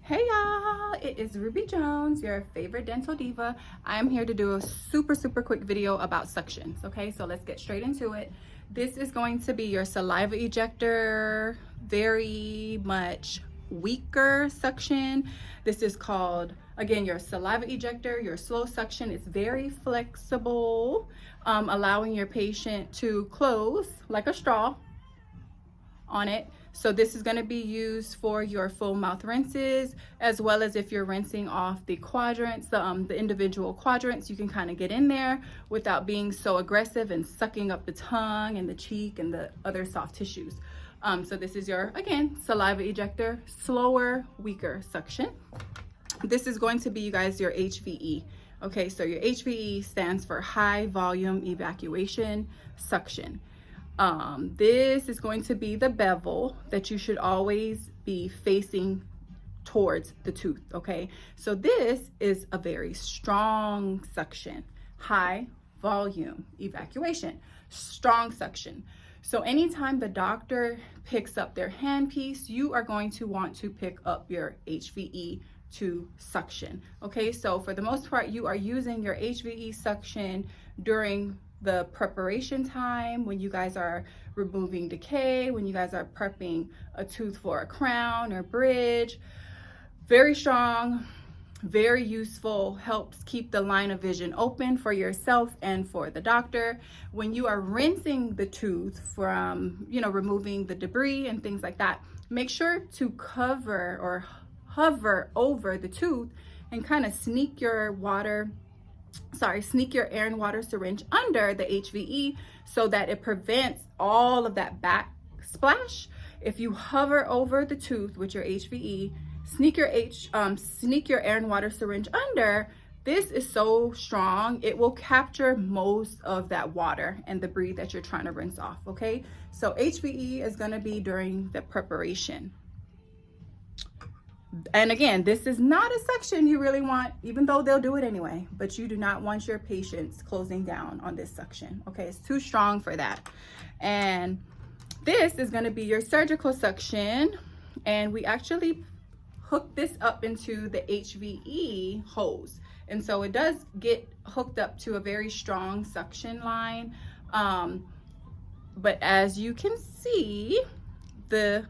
Hey y'all, it is Ruby Jones, your favorite dental diva. I'm here to do a super quick video about suctions. Okay, so let's get straight into it. This is going to be your saliva ejector, very much weaker suction. This is called, again, your saliva ejector, your slow suction. It's very flexible, allowing your patient to close like a straw on it. So this is going to be used for your full mouth rinses, as well as if you're rinsing off the quadrants, the individual quadrants. You can kind of get in there without being so aggressive and sucking up the tongue and the cheek and the other soft tissues. So this is your, again, saliva ejector, slower, weaker suction. This is going to be, you guys, your HVE. Okay, so your HVE stands for high volume evacuation suction. This is going to be the bevel that you should always be facing towards the tooth, okay? So this is a very strong suction, high volume evacuation, strong suction. So anytime the doctor picks up their handpiece, you are going to want to pick up your HVE to suction, okay? So for the most part, you are using your HVE suction during the preparation time, when you guys are removing decay, when you guys are prepping a tooth for a crown or bridge. Very strong, very useful, helps keep the line of vision open for yourself and for the doctor. When you are rinsing the tooth from, removing the debris and things like that, make sure to cover or hover over the tooth and kind of sneak your air and water syringe under the HVE so that it prevents all of that backsplash. If you hover over the tooth with your HVE, sneak your air and water syringe under, this is so strong, it will capture most of that water and debris that you're trying to rinse off, okay? So HVE is gonna be during the preparation. And again, this is not a section you really want, even though they'll do it anyway, but you do not want your patients closing down on this suction, okay? It's too strong for that. And this is gonna be your surgical suction, and we actually hook this up into the HVE hose. And so it does get hooked up to a very strong suction line. But as you can see, the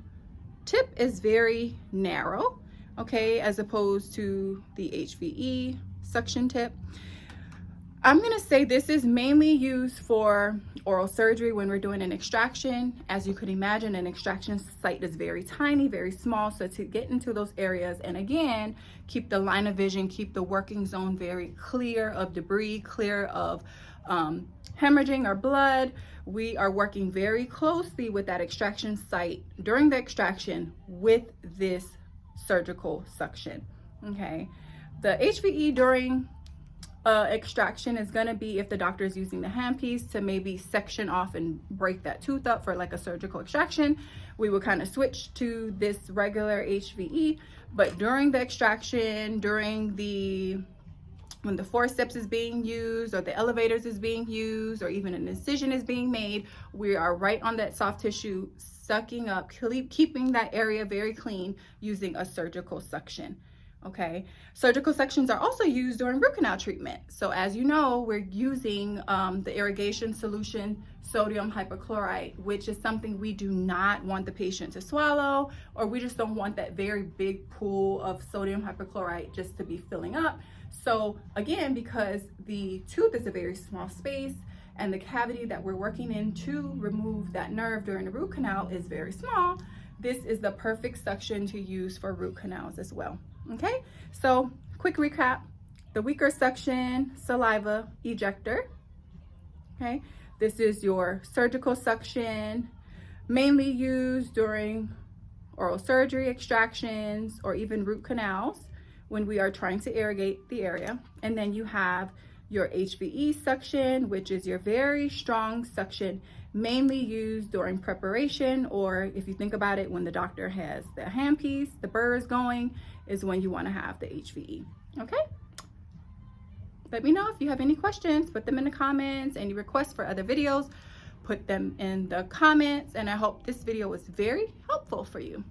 tip is very narrow, okay, as opposed to the HVE suction tip. I'm gonna say this is mainly used for oral surgery when we're doing an extraction. As you could imagine, an extraction site is very tiny, very small. So to get into those areas, and again, keep the line of vision, keep the working zone very clear of debris, clear of hemorrhaging or blood, we are working very closely with that extraction site during the extraction with this surgical suction, okay? The HVE during extraction is going to be if the doctor is using the handpiece to maybe section off and break that tooth up for like a surgical extraction, we will kind of switch to this regular HVE. But during the extraction, when the forceps is being used or the elevators is being used or even an incision is being made, we are right on that soft tissue, sucking up, keeping that area very clean using a surgical suction, okay? Surgical suctions are also used during root canal treatment. So as you know, we're using the irrigation solution, sodium hypochlorite, which is something we do not want the patient to swallow, or we just don't want that very big pool of sodium hypochlorite just to be filling up. So again, because the tooth is a very small space and the cavity that we're working in to remove that nerve during the root canal is very small, this is the perfect suction to use for root canals as well, okay? So quick recap, the weaker suction, saliva ejector, okay? This is your surgical suction, mainly used during oral surgery, extractions, or even root canals when we are trying to irrigate the area. And then you have your HVE suction, which is your very strong suction, mainly used during preparation, or if you think about it, when the doctor has the handpiece, the burrs going, is when you want to have the HVE, okay? Let me know if you have any questions, put them in the comments. Any requests for other videos, put them in the comments, and I hope this video was very helpful for you.